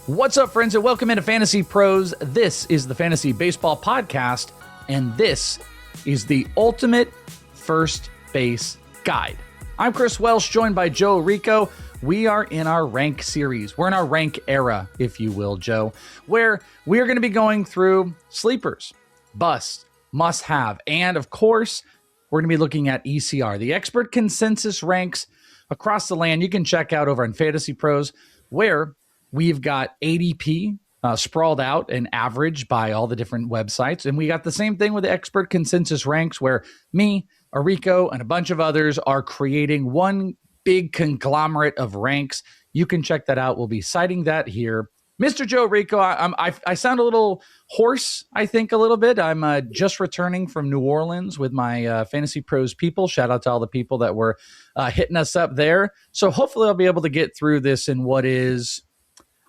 What's up, friends, and welcome into Fantasy Pros. This is the Fantasy Baseball Podcast, and this is the ultimate first base guide. I'm Chris Welsh, joined by Joe Orrico. We are in our rank series. We're in our rank era, if you will, Joe, where we are going to be going through sleepers, busts, must-have, and of course, we're going to be looking at ECR, the expert consensus ranks across the land. You can check out over on Fantasy Pros, where we've got ADP sprawled out and averaged by all the different websites. And we got the same thing with the expert consensus ranks, where me, Orrico, and a bunch of others are creating one big conglomerate of ranks. You can check that out. We'll be citing that here. Mr. Joe Orrico, I sound a little hoarse, I think, a little bit. I'm just returning from New Orleans with my Fantasy Pros people. Shout out to all the people that were hitting us up there. So hopefully I'll be able to get through this in what is...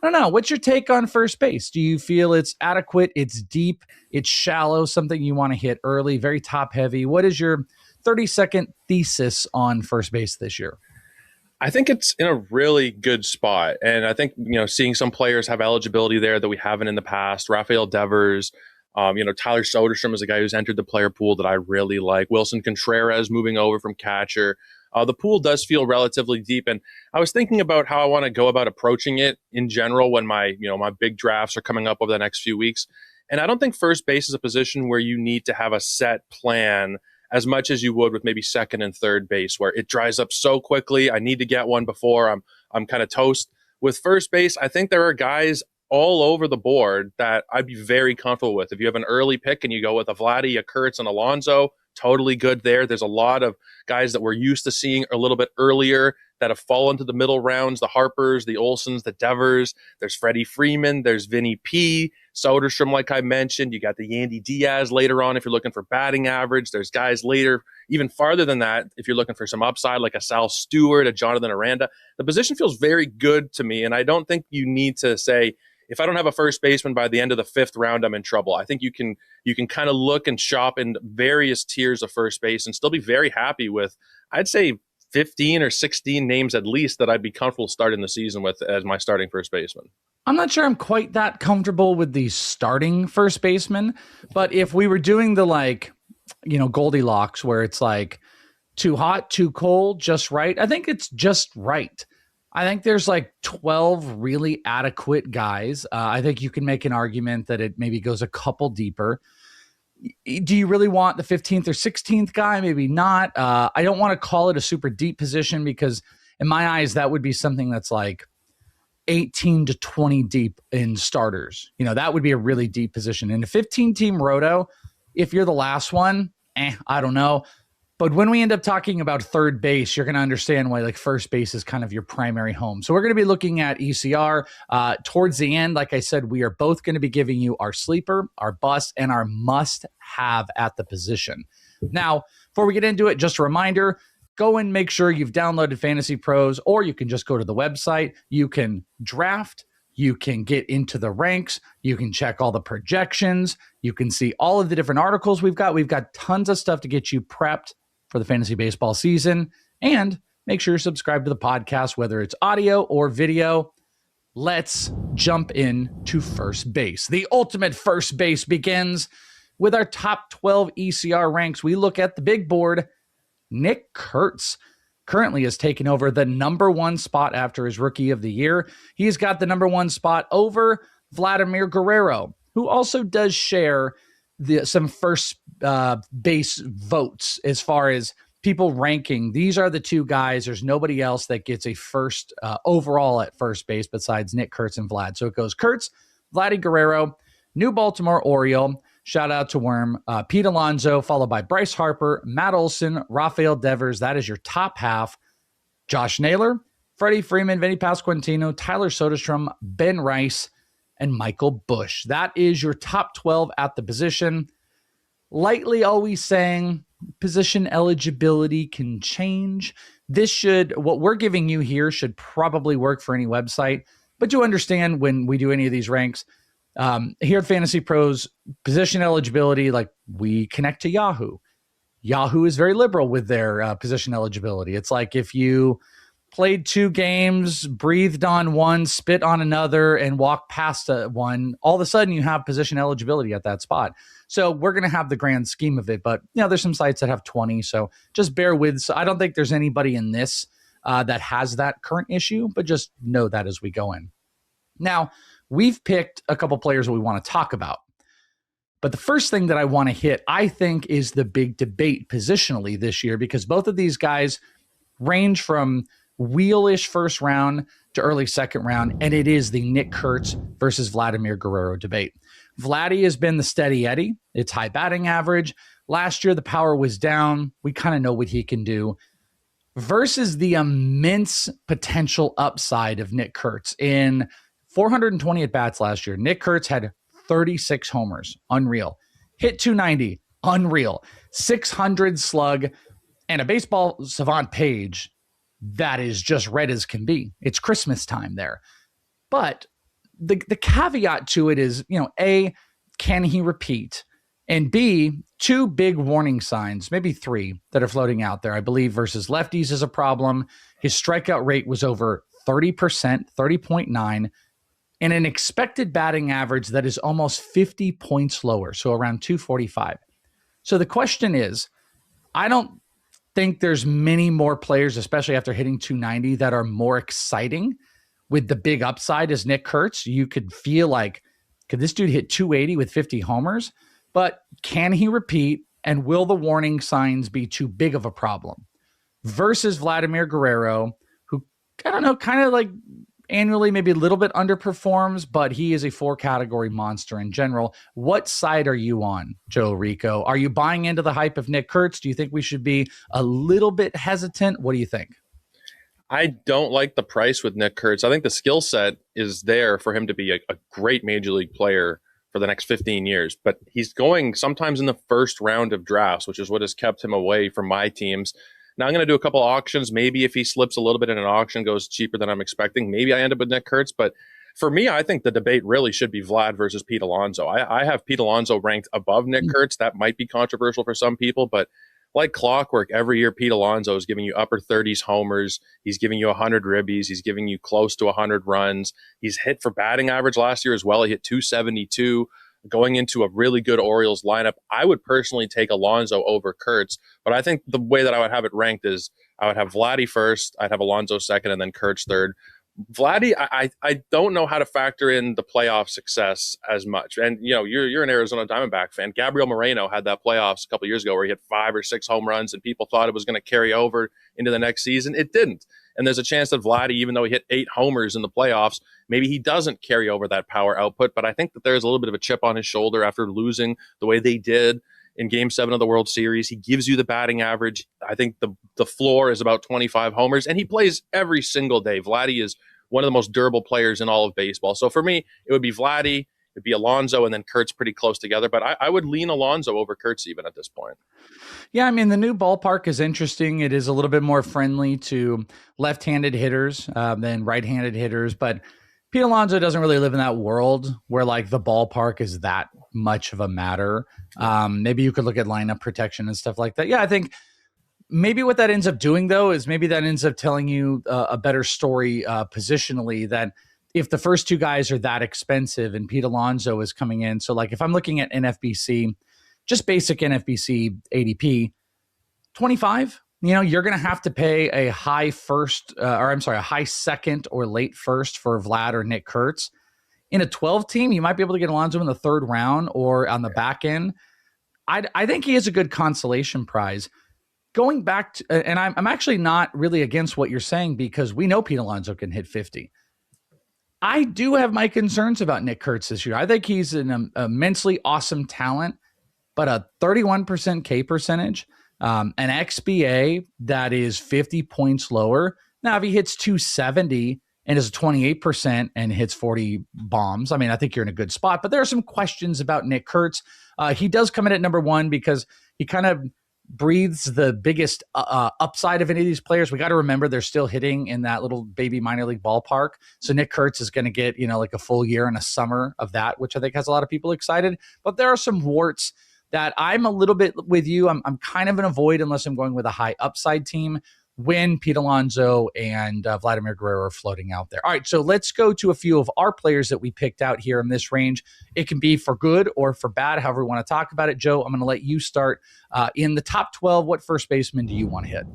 I don't know. What's your take on first base? Do you feel it's adequate, it's deep, it's shallow, something you want to hit early, very top heavy? What is your 30-second thesis on first base this year? I think it's in a really good spot. And I think, seeing some players have eligibility there that we haven't in the past. Rafael Devers, Tyler Soderstrom is a guy who's entered the player pool that I really like. Willson Contreras moving over from catcher. The pool does feel relatively deep, and I was thinking about how I want to go about approaching it in general when my big drafts are coming up over the next few weeks. And I don't think first base is a position where you need to have a set plan as much as you would with maybe second and third base, where it dries up so quickly. I need to get one before I'm kind of toast. With first base, I think there are guys all over the board that I'd be very comfortable with. If you have an early pick and you go with a Vladimir, a Kurtz, and Alonso, totally good there. There's a lot of guys that we're used to seeing a little bit earlier that have fallen to the middle rounds, the Harpers, the Olsons, the Devers. There's Freddie Freeman. There's Vinnie P. Soderstrom, like I mentioned. You got the Yandy Diaz later on if you're looking for batting average. There's guys later, even farther than that, if you're looking for some upside, like a Sal Stewart, a Jonathan Aranda. The position feels very good to me, and I don't think you need to say, if I don't have a first baseman by the end of the fifth round, I'm in trouble. I think you can kind of look and shop in various tiers of first base and still be very happy with, I'd say, 15 or 16 names at least that I'd be comfortable starting the season with as my starting first baseman. I'm not sure I'm quite that comfortable with the starting first baseman, but if we were doing the Goldilocks, where it's like too hot, too cold, just right, I think it's just right. I think there's 12 really adequate guys. I think you can make an argument that it maybe goes a couple deeper. Do you really want the 15th or 16th guy? Maybe not. I don't want to call it a super deep position, because in my eyes, that would be something that's 18 to 20 deep in starters. That would be a really deep position. In a 15-team roto, if you're the last one, I don't know. But when we end up talking about third base, you're going to understand why first base is kind of your primary home. So we're going to be looking at ECR. Towards the end, like I said, we are both going to be giving you our sleeper, our bust, and our must-have at the position. Now, before we get into it, just a reminder, go and make sure you've downloaded Fantasy Pros, or you can just go to the website. You can draft. You can get into the ranks. You can check all the projections. You can see all of the different articles we've got. We've got tons of stuff to get you prepped for the fantasy baseball season. And make sure you're subscribed to the podcast, whether it's audio or video. Let's jump in to first base. The ultimate first base begins with our top 12 ECR ranks. We look at the big board. Nick Kurtz currently has taken over the number one spot after his rookie of the year. He's got the number one spot over Vladimir Guerrero, who also does share some first base votes as far as people ranking. These are the two guys. There's nobody else that gets a first overall at first base besides Nick Kurtz and Vlad. So it goes Kurtz, Vladdy Guerrero, New Baltimore Oriole, shout out to Worm, Pete Alonso, followed by Bryce Harper, Matt Olson, Rafael Devers. That is your top half. Josh Naylor, Freddie Freeman, Vinnie Pasquantino, Tyler Soderstrom, Ben Rice, and Michael Busch. That is your top 12 at the position. Lightly always saying position eligibility can change. What we're giving you here should probably work for any website, but you understand when we do any of these ranks, here at Fantasy Pros, position eligibility, we connect to Yahoo. Yahoo is very liberal with their position eligibility. It's like if you played 2 games, breathed on one, spit on another, and walked past one, all of a sudden you have position eligibility at that spot. So we're going to have the grand scheme of it. But, there's some sites that have 20. So just bear with. So I don't think there's anybody in this that has that current issue, but just know that as we go in. Now, we've picked a couple players that we want to talk about. But the first thing that I want to hit, I think, is the big debate positionally this year, because both of these guys range from wheelish first round to early second round, and it is the Nick Kurtz versus Vladimir Guerrero debate. Vladdy has been the steady Eddie. It's high batting average. Last year, the power was down. We kind of know what he can do. Versus the immense potential upside of Nick Kurtz. In 420 at-bats last year, Nick Kurtz had 36 homers. Unreal. Hit 290. Unreal. 600 slug. And a baseball savant page that is just red as can be. It's Christmas time there. But the caveat to it is, A, can he repeat? And B, 2 big warning signs, maybe 3, that are floating out there. I believe versus lefties is a problem. His strikeout rate was over 30%, 30.9, and an expected batting average that is almost 50 points lower, so around 245. So the question is, I don't think there's many more players, especially after hitting 290, that are more exciting with the big upside as Nick Kurtz. You could feel like, could this dude hit 280 with 50 homers? But can he repeat, and will the warning signs be too big of a problem? Versus Vladimir Guerrero, who, I don't know, kind of like annually maybe a little bit underperforms, but he is a 4-category monster in general. What side are you on, Joe Orrico? Are you buying into the hype of Nick Kurtz? Do you think we should be a little bit hesitant? What do you think? I don't like the price with Nick Kurtz. I think the skill set is there for him to be a great major league player for the next 15 years, but he's going sometimes in the first round of drafts, which is what has kept him away from my teams. Now I'm going to do a couple auctions. Maybe if he slips a little bit in an auction, goes cheaper than I'm expecting, maybe I end up with Nick Kurtz. But for me, I think the debate really should be Vlad versus Pete Alonso. I have Pete Alonso ranked above Nick Kurtz. That might be controversial for some people, but like clockwork, every year Pete Alonso is giving you upper 30s homers. He's giving you 100 ribbies. He's giving you close to 100 runs. He's hit for batting average last year as well. He hit 272. Going into a really good Orioles lineup, I would personally take Alonso over Kurtz, but I think the way that I would have it ranked is I would have Vladdy first, I'd have Alonso second, and then Kurtz third. Vladdy, I don't know how to factor in the playoff success as much. And, you're an Arizona Diamondback fan. Gabriel Moreno had that playoffs a couple of years ago where he hit 5 or 6 home runs and people thought it was going to carry over into the next season. It didn't. And there's a chance that Vladdy, even though he hit 8 homers in the playoffs, maybe he doesn't carry over that power output. But I think that there's a little bit of a chip on his shoulder after losing the way they did in Game 7 of the World Series. He gives you the batting average. I think the floor is about 25 homers, and he plays every single day. Vladdy is one of the most durable players in all of baseball. So for me, it would be Vladdy, it'd be Alonso, and then Kurtz pretty close together. But I would lean Alonso over Kurtz even at this point. Yeah, I mean, the new ballpark is interesting. It is a little bit more friendly to left-handed hitters than right-handed hitters. But Pete Alonso doesn't really live in that world where, like, the ballpark is that much of a matter. Maybe you could look at lineup protection and stuff like that. Yeah, I think maybe what that ends up doing, though, is maybe that ends up telling you a better story positionally, that if the first 2 guys are that expensive and Pete Alonso is coming in. So, like, if I'm looking at NFBC, just basic NFBC ADP, 25, you're going to have to pay a high a high second or late first for Vlad or Nick Kurtz. In a 12 team, you might be able to get Alonso in the 3rd round or on the back end. I think he is a good consolation prize. Going back to, and I'm actually not really against what you're saying, because we know Pete Alonso can hit 50. I do have my concerns about Nick Kurtz this year. I think he's an immensely awesome talent, but a 31% K percentage, an XBA that is 50 points lower. Now, if he hits 270 and is 28% and hits 40 bombs, I mean, I think you're in a good spot. But there are some questions about Nick Kurtz. He does come in at number 1 because he kind of breathes the biggest upside of any of these players. We got to remember they're still hitting in that little baby minor league ballpark. So Nick Kurtz is going to get, like a full year and a summer of that, which I think has a lot of people excited. But there are some warts that I'm a little bit with you. I'm kind of an avoid unless I'm going with a high upside team. when Pete Alonso and Vladimir Guerrero are floating out there. All right, so let's go to a few of our players that we picked out here in this range. It can be for good or for bad, however we want to talk about it. Joe, I'm going to let you start. In the top 12, what first baseman do you want to hit?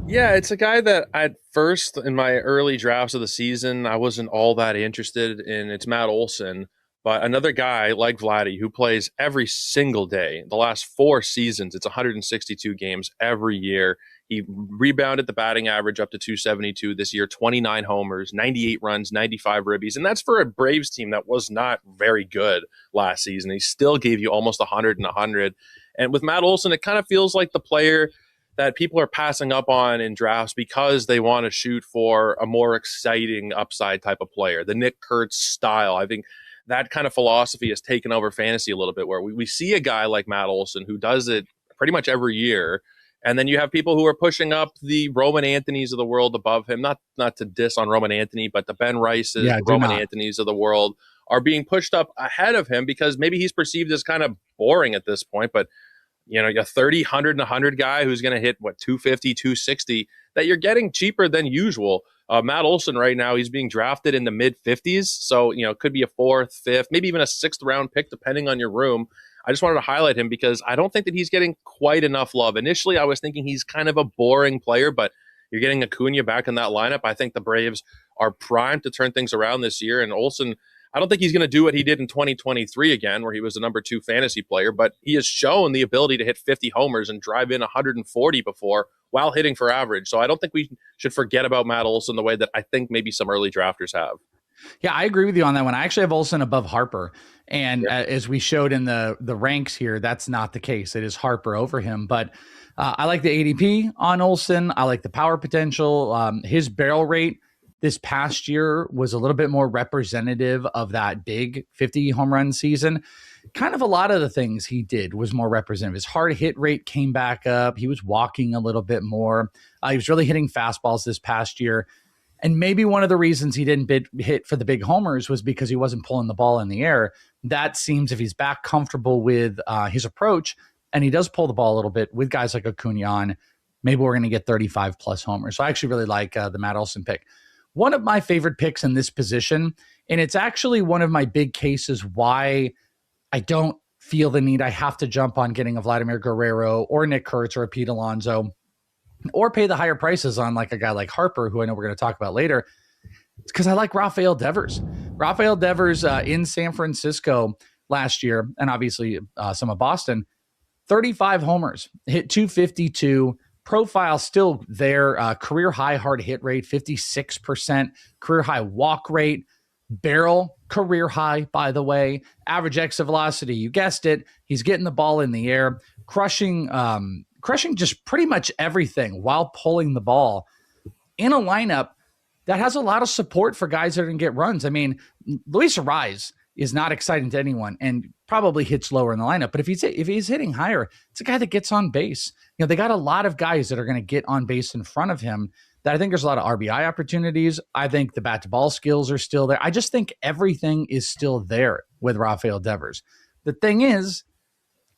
Yeah, it's a guy that at first in my early drafts of the season, I wasn't all that interested in. It's Matt Olson, but another guy like Vladdy who plays every single day. The last 4 seasons, it's 162 games every year. He rebounded the batting average up to 272 this year, 29 homers, 98 runs, 95 ribbies. And that's for a Braves team that was not very good last season. He still gave you almost 100 and 100. And with Matt Olson, it kind of feels like the player that people are passing up on in drafts because they want to shoot for a more exciting upside type of player, the Nick Kurtz style. I think that kind of philosophy has taken over fantasy a little bit, where we see a guy like Matt Olson who does it pretty much every year. And then you have people who are pushing up the Roman Anthonys of the world above him, not to diss on Roman Anthony, but the Ben Rices, the Roman Anthonys of the world are being pushed up ahead of him because maybe he's perceived as kind of boring at this point. But, you know, a 30, 100, and 100 guy who's going to hit, 250, 260, that you're getting cheaper than usual. Matt Olson right now, he's being drafted in the mid-50s. So, you know, it could be a 4th, 5th, maybe even a 6th round pick, depending on your room. I just wanted to highlight him because I don't think that he's getting quite enough love. Initially, I was thinking he's kind of a boring player, but you're getting Acuna back in that lineup. I think the Braves are primed to turn things around this year. And Olson, I don't think he's going to do what he did in 2023 again, where he was the number 2 fantasy player, but he has shown the ability to hit 50 homers and drive in 140 before while hitting for average. So I don't think we should forget about Matt Olson the way that I think maybe some early drafters have. Yeah, I agree with you on that one. I actually have Olson above Harper. And as we showed in the ranks here, that's not the case. It is Harper over him. But I like the ADP on Olson. I like the power potential. His barrel rate this past year was a little bit more representative of that big 50 home run season. Kind of a lot of the things he did was more representative. His hard hit rate came back up. He was walking a little bit more. He was really hitting fastballs this past year. And maybe one of the reasons he didn't hit for the big homers was because he wasn't pulling the ball in the air. That seems, if he's back comfortable with his approach, and he does pull the ball a little bit with guys like Acuna on, maybe we're going to get 35 plus homers. So I actually really like the Matt Olson pick. One of my favorite picks in this position, and it's actually one of my big cases why I don't feel the need I have to jump on getting a Vladimir Guerrero or Nick Kurtz or a Pete Alonso, or pay the higher prices on like a guy like Harper, who I know we're going to talk about later. It's because I like Rafael Devers. Rafael Devers in San Francisco last year, and obviously some of Boston, 35 homers, hit 252, profile still there, career high hard hit rate, 56%, career high walk rate, barrel, career high, by the way, average exit velocity, you guessed it, he's getting the ball in the air, crushing just pretty much everything while pulling the ball in a lineup that has a lot of support for guys that are going to get runs. I mean, Luis Arraez is not exciting to anyone and probably hits lower in the lineup. But if he's hitting higher, it's a guy that gets on base. You know, they got a lot of guys that are going to get on base in front of him. That I think there's a lot of RBI opportunities. I think the bat to ball skills are still there. I just think everything is still there with Rafael Devers. The thing is,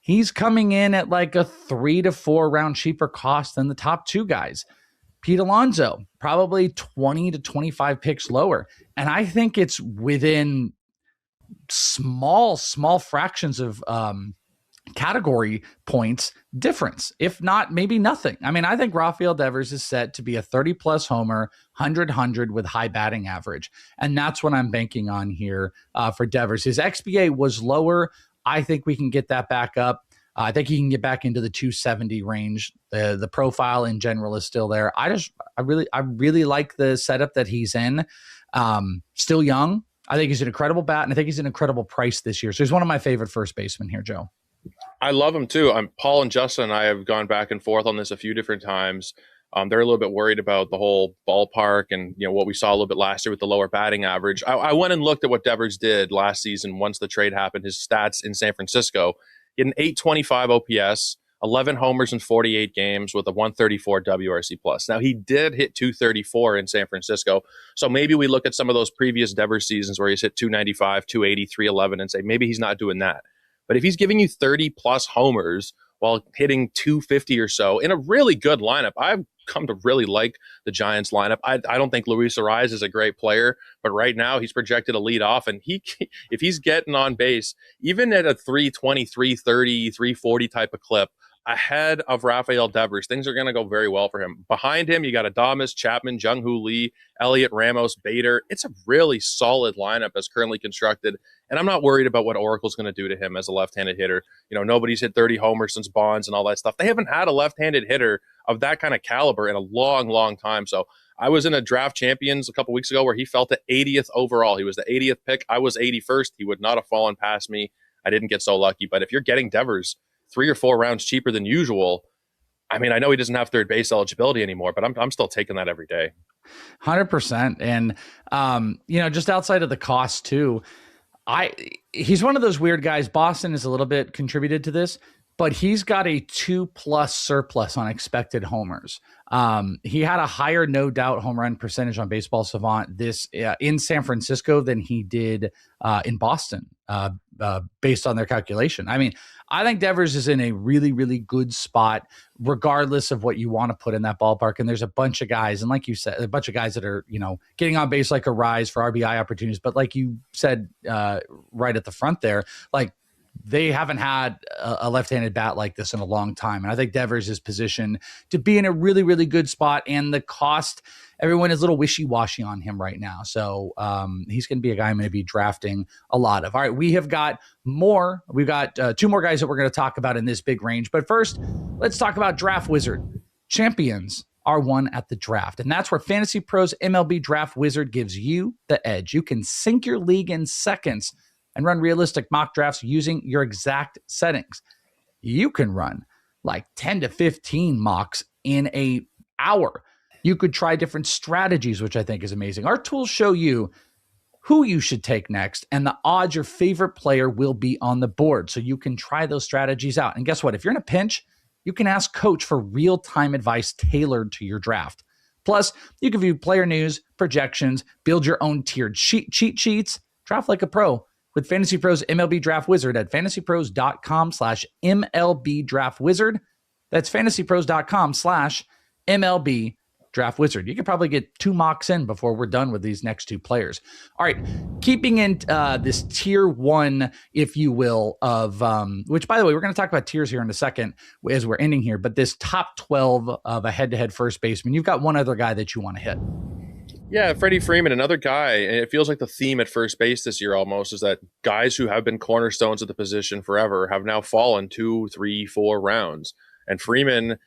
he's coming in at like a 3 to 4 round cheaper cost than the top 2 guys. Pete Alonso, probably 20 to 25 picks lower. And I think it's within small fractions of category points difference, if not maybe nothing. I mean, I think Rafael Devers is set to be a 30-plus homer, 100 with high batting average. And that's what I'm banking on here for Devers. His XBA was lower. I think we can get that back up. I think he can get back into the 270 range. The profile in general is still there. I really like the setup that he's in. Still young. I think he's an incredible bat, and I think he's an incredible price this year. So he's one of my favorite first basemen here, Joe. I love him too. Paul and Justin and I have gone back and forth on this a few different times. They're a little bit worried about the whole ballpark and, you know, what we saw a little bit last year with the lower batting average. I went and looked at what Devers did last season once the trade happened, his stats in San Francisco. He had an 825 OPS, 11 homers in 48 games with a 134 WRC plus. Now, he did hit 234 in San Francisco. So maybe we look at some of those previous Devers seasons where he's hit 295, 280, 311 and say, maybe he's not doing that. But if he's giving you 30 plus homers while hitting 250 or so in a really good lineup, I'm come to really like the Giants lineup. I don't think Luis Ariz is a great player, but right now he's projected to lead off, and if he's getting on base, even at a 320, 330, 340 type of clip, ahead of Rafael Devers, things are going to go very well for him. Behind him, you got Adames, Chapman, Jung-Hoo Lee, Elliott, Ramos, Bader. It's a really solid lineup as currently constructed, and I'm not worried about what Oracle's going to do to him as a left-handed hitter. Nobody's hit 30 homers since Bonds and all that stuff. They haven't had a left-handed hitter of that kind of caliber in a long, long time. So I was in a draft champions a couple weeks ago where he fell to 80th overall. He was the 80th pick. I was 81st. He would not have fallen past me. I didn't get so lucky. But if you're getting Devers 3 or 4 rounds cheaper than usual, I mean, I know he doesn't have third base eligibility anymore, but I'm still taking that every day. 100%. And, just outside of the cost too, he's one of those weird guys. Boston is a little bit contributed to this, but he's got a 2+ surplus on expected homers. He had a higher no doubt home run percentage on Baseball Savant in San Francisco than he did in Boston, based on their calculation. I mean, I think Devers is in a really, really good spot, regardless of what you want to put in that ballpark. And there's a bunch of guys, and like you said, a bunch of guys that are, getting on base like a rise for RBI opportunities. But like you said, right at the front there, like, they haven't had a left-handed bat like this in a long time. And I think Devers is positioned to be in a really, really good spot. And the cost, everyone is a little wishy-washy on him right now. So he's going to be a guy I'm going to be drafting a lot of. All right, we have got more. We've got 2 more guys that we're going to talk about in this big range. But first, let's talk about Draft Wizard. Champions are won at the draft. And that's where Fantasy Pros MLB Draft Wizard gives you the edge. You can sync your league in seconds and run realistic mock drafts using your exact settings. You can run like 10 to 15 mocks in an hour. You could try different strategies, which I think is amazing. Our tools show you who you should take next and the odds your favorite player will be on the board, so you can try those strategies out. And guess what? If you're in a pinch, you can ask Coach for real-time advice tailored to your draft. Plus, you can view player news, projections, build your own tiered cheat sheets, draft like a pro with Fantasy Pros MLB Draft Wizard at fantasypros.com/MLB Draft Wizard. That's fantasypros.com/MLB Draft Wizard. You could probably get 2 mocks in before we're done with these next 2 players. All right, keeping in this tier 1, if you will, of which, by the way, we're going to talk about tiers here in a second as we're ending here, but this top 12 of a head-to-head first baseman, you've got one other guy that you want to hit. Yeah, Freddie Freeman, another guy, and it feels like the theme at first base this year almost is that guys who have been cornerstones of the position forever have now fallen 2, 3, 4 rounds. And Freeman,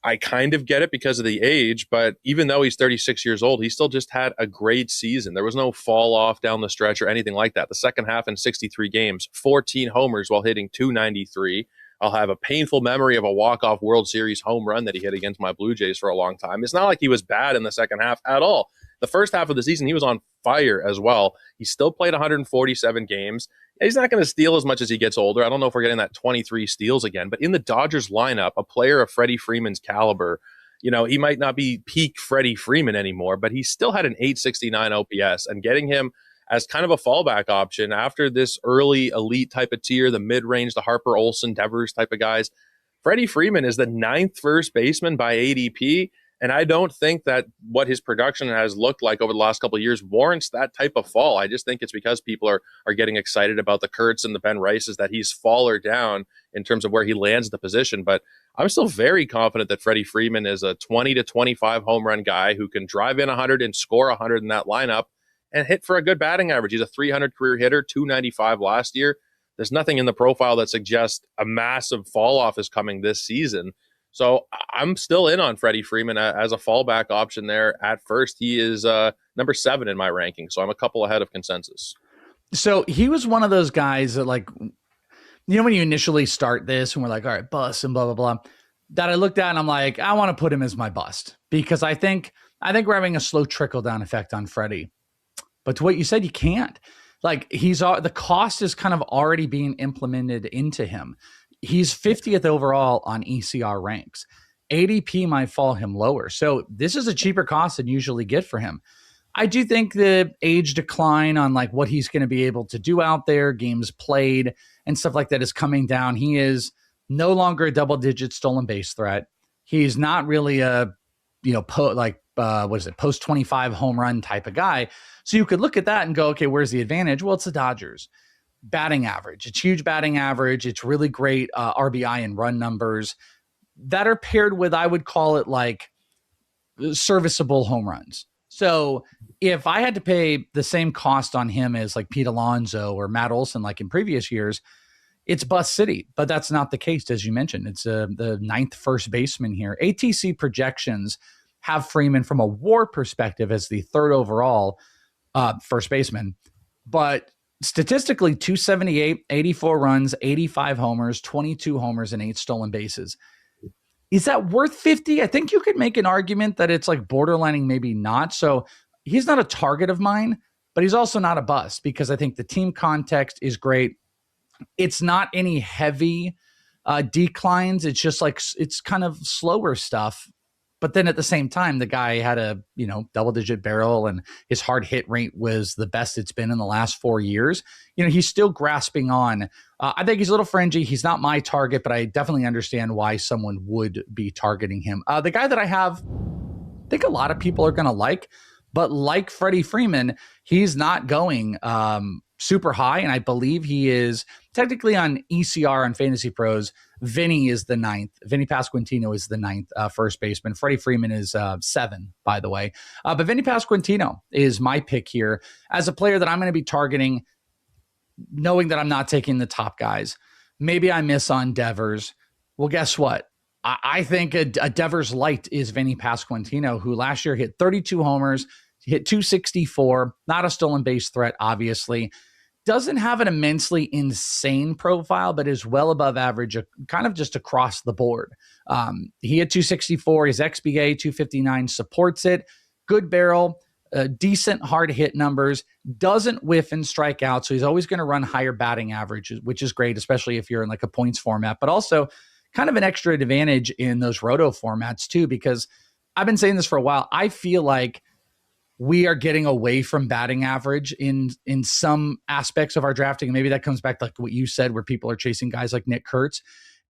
I kind of get it because of the age, but even though he's 36 years old, he still just had a great season. There was no fall off down the stretch or anything like that. The second half in 63 games, 14 homers while hitting .293. I'll have a painful memory of a walk-off World Series home run that he hit against my Blue Jays for a long time. It's not like he was bad in the second half at all. The first half of the season, he was on fire as well. He still played 147 games. He's not going to steal as much as he gets older. I don't know if we're getting that 23 steals again, but in the Dodgers lineup, a player of Freddie Freeman's caliber, he might not be peak Freddie Freeman anymore, but he still had an 869 OPS, and getting him as kind of a fallback option after this early elite type of tier, the mid-range, the Harper, Olson, Devers type of guys, Freddie Freeman is the 9th first baseman by ADP. And I don't think that what his production has looked like over the last couple of years warrants that type of fall. I just think it's because people are getting excited about the Kurtz and the Ben Rices that he's fallen down in terms of where he lands the position. But I'm still very confident that Freddie Freeman is a 20 to 25 home run guy who can drive in 100 and score 100 in that lineup and hit for a good batting average. He's a 300 career hitter, 295 last year. There's nothing in the profile that suggests a massive fall off is coming this season. So I'm still in on Freddie Freeman as a fallback option there at first. He is number 7 in my ranking, so I'm a couple ahead of consensus. So he was one of those guys that, like, when you initially start this and we're like, all right, bust and blah, blah, blah, that I looked at and I'm like, I want to put him as my bust because I think we're having a slow trickle down effect on Freddie. But to what you said, you can't. Like, the cost is kind of already being implemented into him. He's 50th overall on ECR ranks. ADP might fall him lower. So this is a cheaper cost than you usually get for him. I do think the age decline on like what he's going to be able to do out there, games played and stuff like that is coming down. He is no longer a double-digit stolen base threat. He's not really a post 25 home run type of guy. So you could look at that and go, okay, where's the advantage? Well, it's the Dodgers. Batting average. It's huge batting average. It's really great RBI and run numbers that are paired with, I would call it like serviceable home runs. So if I had to pay the same cost on him as like Pete Alonso or Matt Olson, like in previous years, it's bust city, but that's not the case. As you mentioned, it's the 9th first baseman here. ATC projections have Freeman from a WAR perspective as the 3rd overall first baseman, but statistically 278, 84 runs, 85 homers, 22 homers, and 8 stolen bases. Is that worth 50? I think you could make an argument that it's like borderlining, maybe not. So he's not a target of mine, but he's also not a bust because I think the team context is great. It's not any heavy declines. It's just like, it's kind of slower stuff. But then at the same time, the guy had a, double-digit barrel and his hard hit rate was the best it's been in the last 4 years. He's still grasping on. I think he's a little fringy. He's not my target, but I definitely understand why someone would be targeting him. The guy that I have, I think a lot of people are going to like, but like Freddie Freeman, he's not going super high. And I believe he is technically on ECR on FantasyPros. Vinnie is the 9th. Vinnie Pasquantino is the 9th first baseman. Freddie Freeman is 7, by the way. But Vinnie Pasquantino is my pick here as a player that I'm going to be targeting, knowing that I'm not taking the top guys. Maybe I miss on Devers. Well, guess what? I think a Devers light is Vinnie Pasquantino, who last year hit 32 homers, hit 264, not a stolen base threat, obviously. Doesn't have an immensely insane profile, but is well above average, kind of just across the board. He had 264. His XBA 259 supports it. Good barrel, decent hard hit numbers. Doesn't whiff and strike out, so he's always going to run higher batting average, which is great, especially if you're in like a points format. But also kind of an extra advantage in those roto formats too, because I've been saying this for a while. I feel like we are getting away from batting average in some aspects of our drafting. And maybe that comes back to like what you said, where people are chasing guys like Nick Kurtz.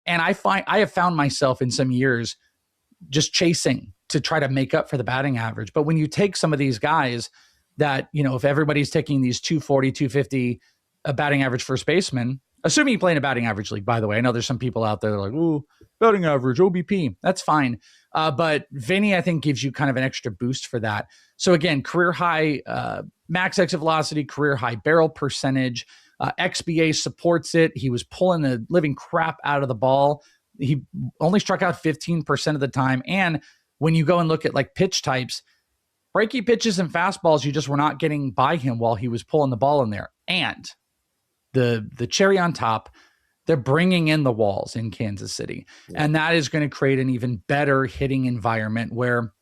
And I have found myself in some years just chasing to try to make up for the batting average. But when you take some of these guys that, if everybody's taking these 240, 250 batting average first baseman, assuming you play in a batting average league, by the way, I know there's some people out there that are like, ooh, batting average, OBP, that's fine. But Vinny, I think, gives you kind of an extra boost for that. So again, career high max exit velocity, career high barrel percentage. XBA supports it. He was pulling the living crap out of the ball. He only struck out 15% of the time. And when you go and look at like pitch types, breaky pitches and fastballs, you just were not getting by him while he was pulling the ball in there. And the cherry on top, they're bringing in the walls in Kansas City. Yeah. And that is going to create an even better hitting environment where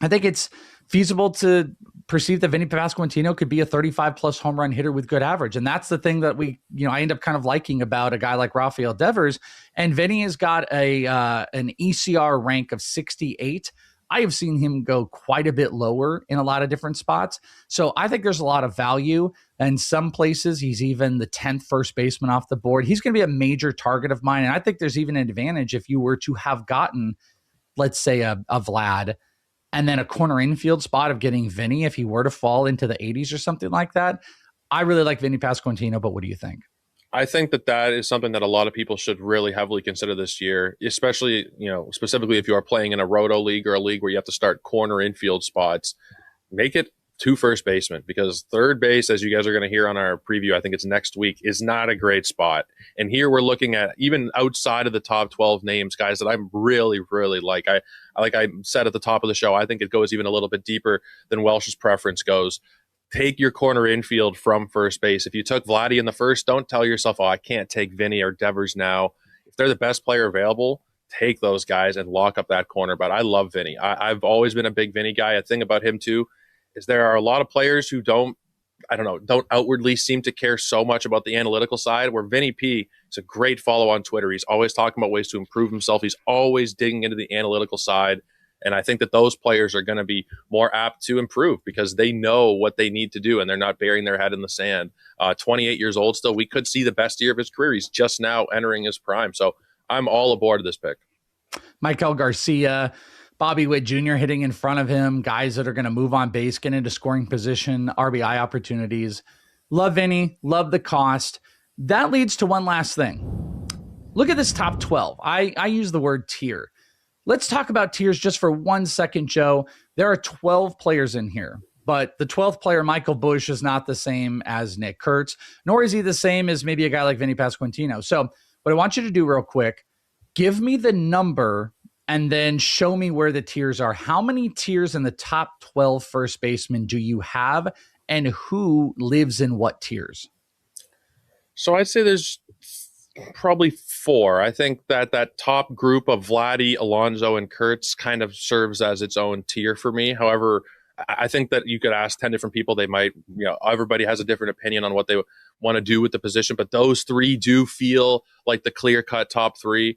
I think it's feasible to perceive that Vinnie Pasquantino could be a 35-plus home run hitter with good average. And that's the thing that I end up kind of liking about a guy like Rafael Devers. And Vinnie has got an ECR rank of 68. I have seen him go quite a bit lower in a lot of different spots. So I think there's a lot of value. In some places, he's even the 10th first baseman off the board. He's going to be a major target of mine. And I think there's even an advantage if you were to have gotten, let's say, a Vlad and then a corner infield spot of getting Vinny if he were to fall into the 80s or something like that. I really like Vinnie Pasquantino, but what do you think? I think that is something that a lot of people should really heavily consider this year, especially, specifically if you are playing in a roto league or a league where you have to start corner infield spots. Make it 2 first basemen, because third base, as you guys are going to hear on our preview, I think it's next week, is not a great spot. And here we're looking at, even outside of the top 12 names, guys that I'm really, really like. Like I said at the top of the show, I think it goes even a little bit deeper than Welsh's preference goes. Take your corner infield from first base. If you took Vladdy in the first, don't tell yourself, I can't take Vinny or Devers now. If they're the best player available, take those guys and lock up that corner. But I love Vinny. I've always been a big Vinny guy. A thing about him, too, is there are a lot of players who don't outwardly seem to care so much about the analytical side, where Vinny P is a great follow on Twitter. He's always talking about ways to improve himself. He's always digging into the analytical side. And I think that those players are going to be more apt to improve because they know what they need to do and they're not burying their head in the sand. 28 years old still, we could see the best year of his career. He's just now entering his prime. So I'm all aboard this pick. Michael Garcia, Bobby Witt Jr. hitting in front of him, guys that are going to move on base, get into scoring position, RBI opportunities. Love Vinny, love the cost. That leads to one last thing. Look at this top 12. I use the word tier. Let's talk about tiers just for 1 second, Joe. There are 12 players in here, but the 12th player, Michael Busch, is not the same as Nick Kurtz, nor is he the same as maybe a guy like Vinnie Pasquantino. So what I want you to do real quick, give me the number and then show me where the tiers are. How many tiers in the top 12 first basemen do you have, and who lives in what tiers? So I'd say there's probably 4. I think that top group of Vladdy, Alonso, and Kurtz kind of serves as its own tier for me. However, I think that you could ask 10 different people. They might, everybody has a different opinion on what they want to do with the position, but those 3 do feel like the clear-cut top 3.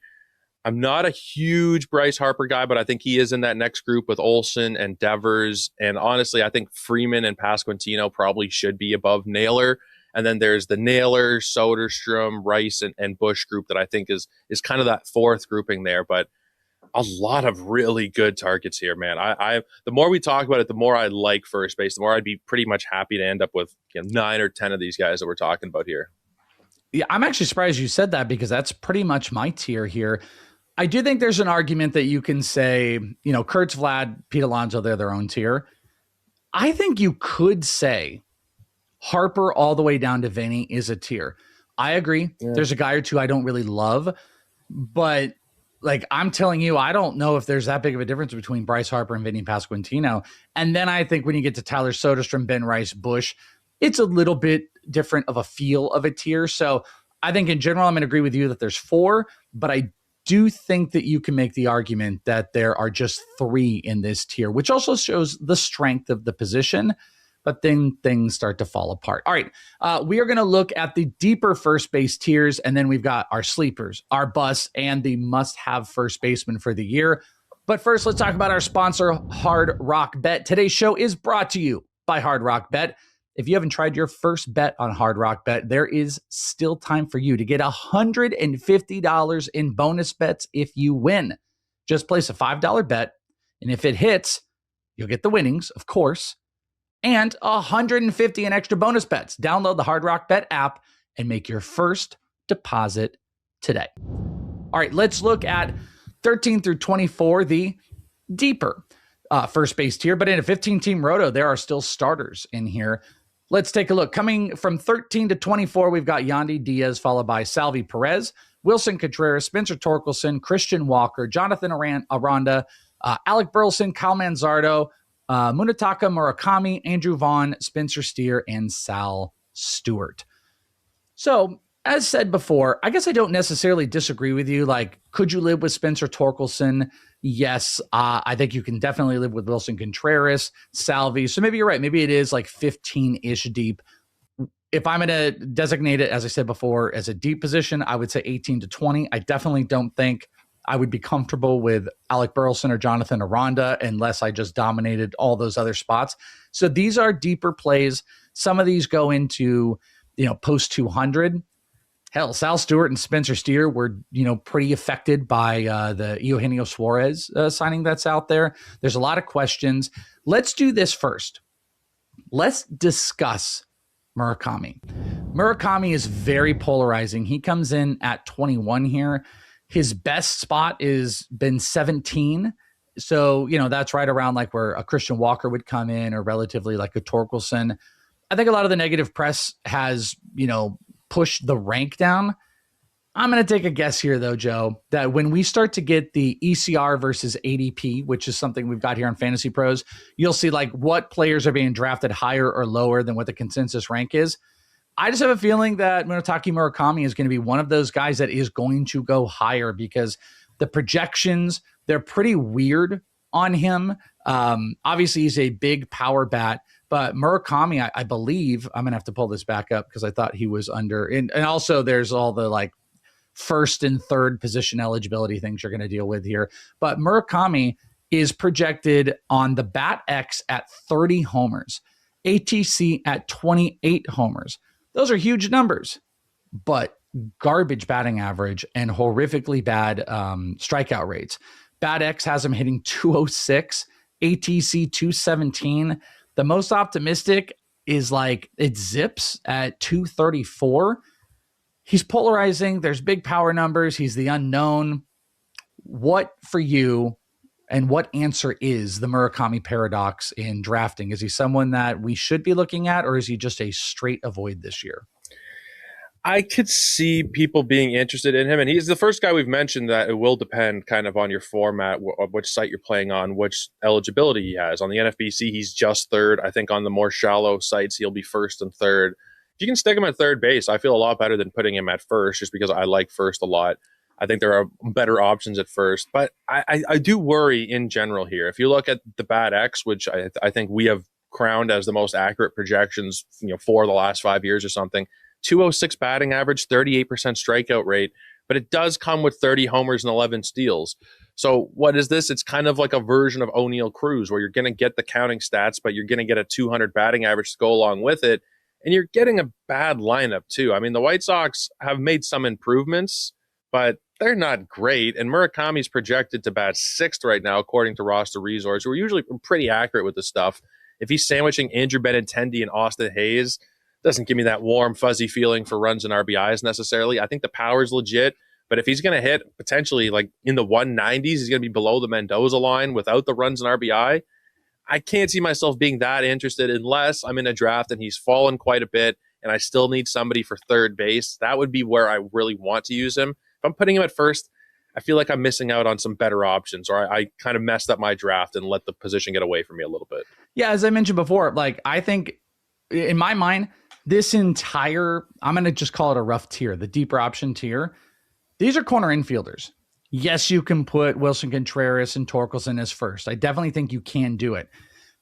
I'm not a huge Bryce Harper guy, but I think he is in that next group with Olson and Devers. And honestly, I think Freeman and Pasquantino probably should be above Naylor. And then there's the Naylor, Soderstrom, Bryce, and Busch group that I think is kind of that 4th grouping there. But a lot of really good targets here, man. I the more we talk about it, the more I like first base, the more I'd be pretty much happy to end up with 9 or 10 of these guys that we're talking about here. Yeah, I'm actually surprised you said that because that's pretty much my tier here. I do think there's an argument that you can say, Kurtz, Vlad, Pete Alonso, they're their own tier. I think you could say Harper all the way down to Vinny is a tier. I agree. Yeah. There's a guy or two I don't really love, but I'm telling you, I don't know if there's that big of a difference between Bryce Harper and Vinnie Pasquantino. And then I think when you get to Tyler Soderstrom, Ben Rice, Busch, it's a little bit different of a feel of a tier. So I think in general, I'm going to agree with you that there's 4, but I do think that you can make the argument that there are just 3 in this tier, which also shows the strength of the position, but then things start to fall apart. All right, we are going to look at the deeper first base tiers, and then we've got our sleepers, our busts, and the must-have first baseman for the year. But first, let's talk about our sponsor, Hard Rock Bet. Today's show is brought to you by Hard Rock Bet. If you haven't tried your first bet on Hard Rock Bet, there is still time for you to get $150 in bonus bets if you win. Just place a $5 bet, and if it hits, you'll get the winnings, of course, and $150 in extra bonus bets. Download the Hard Rock Bet app and make your first deposit today. All right, let's look at 13 through 24, the deeper first base tier. But in a 15-team roto, there are still starters in here. Let's take a look. Coming from 13 to 24, we've got Yandy Diaz, followed by Salvi Perez, Willson Contreras, Spencer Torkelson, Christian Walker, Jonathan Aranda, Alec Burleson, Kyle Manzardo, Munetaka Murakami, Andrew Vaughn, Spencer Steer, and Sal Stewart. So, as said before, I guess I don't necessarily disagree with you. Could you live with Spencer Torkelson? Yes. I think you can definitely live with Willson Contreras, Salvi. So maybe you're right. Maybe it is 15-ish deep. If I'm going to designate it, as I said before, as a deep position, I would say 18 to 20. I definitely don't think I would be comfortable with Alec Burleson or Jonathan Aranda unless I just dominated all those other spots. So these are deeper plays. Some of these go into, post 200. Hell, Sal Stewart and Spencer Steer were, pretty affected by the Eugenio Suarez signing that's out there. There's a lot of questions. Let's do this first. Let's discuss Murakami. Murakami is very polarizing. He comes in at 21 here. His best spot is been 17. So, that's right around where a Christian Walker would come in, or relatively like a Torkelson. I think a lot of the negative press has, push the rank down. I'm going to take a guess here, though, Joe, that when we start to get the ECR versus ADP, which is something we've got here on FantasyPros, you'll see what players are being drafted higher or lower than what the consensus rank is. I just have a feeling that Munetaka Murakami is going to be one of those guys that is going to go higher because the projections, they're pretty weird on him. Obviously, he's a big power bat. But Murakami, I believe, I'm going to have to pull this back up because I thought he was under. And also there's all the first and third position eligibility things you're going to deal with here. But Murakami is projected on the Bat X at 30 homers, ATC at 28 homers. Those are huge numbers, but garbage batting average and horrifically bad strikeout rates. Bad X has him hitting 206, ATC 217. The most optimistic is like it zips at 234. He's polarizing. There's big power numbers. He's the unknown. What for you and what answer is the Murakami paradox in drafting? Is he someone that we should be looking at, or is he just a straight avoid this year? I could see people being interested in him, and he's the first guy we've mentioned that it will depend kind of on your format, which site you're playing on, which eligibility he has. On the NFBC, he's just third. I think on the more shallow sites, he'll be first and third. If you can stick him at third base, I feel a lot better than putting him at first, just because I like first a lot. I think there are better options at first, but I do worry in general here. If you look at the Bad X, which I think we have crowned as the most accurate projections, for the last 5 years or something, 206 batting average, 38% strikeout rate, but it does come with 30 homers and 11 steals. So what is this? It's kind of like a version of O'Neill Cruz, where you're going to get the counting stats, but you're going to get a 200 batting average to go along with it. And you're getting a bad lineup too. I mean, the White Sox have made some improvements, but they're not great. And Murakami's projected to bat sixth right now, according to Roster Resource. We're usually pretty accurate with this stuff. If he's sandwiching Andrew Benintendi and Austin Hayes, doesn't give me that warm, fuzzy feeling for runs and RBIs necessarily. I think the power's legit, but if he's going to hit potentially like in the 190s, he's going to be below the Mendoza line without the runs and RBI. I can't see myself being that interested unless I'm in a draft and he's fallen quite a bit and I still need somebody for third base. That would be where I really want to use him. If I'm putting him at first, I feel like I'm missing out on some better options, or I kind of messed up my draft and let the position get away from me a little bit. Yeah, as I mentioned before, like I think in my mind, this entire, I'm going to just call it a rough tier, the deeper option tier. These are corner infielders. Yes, you can put Willson, Contreras, and Torkelson as first. I definitely think you can do it.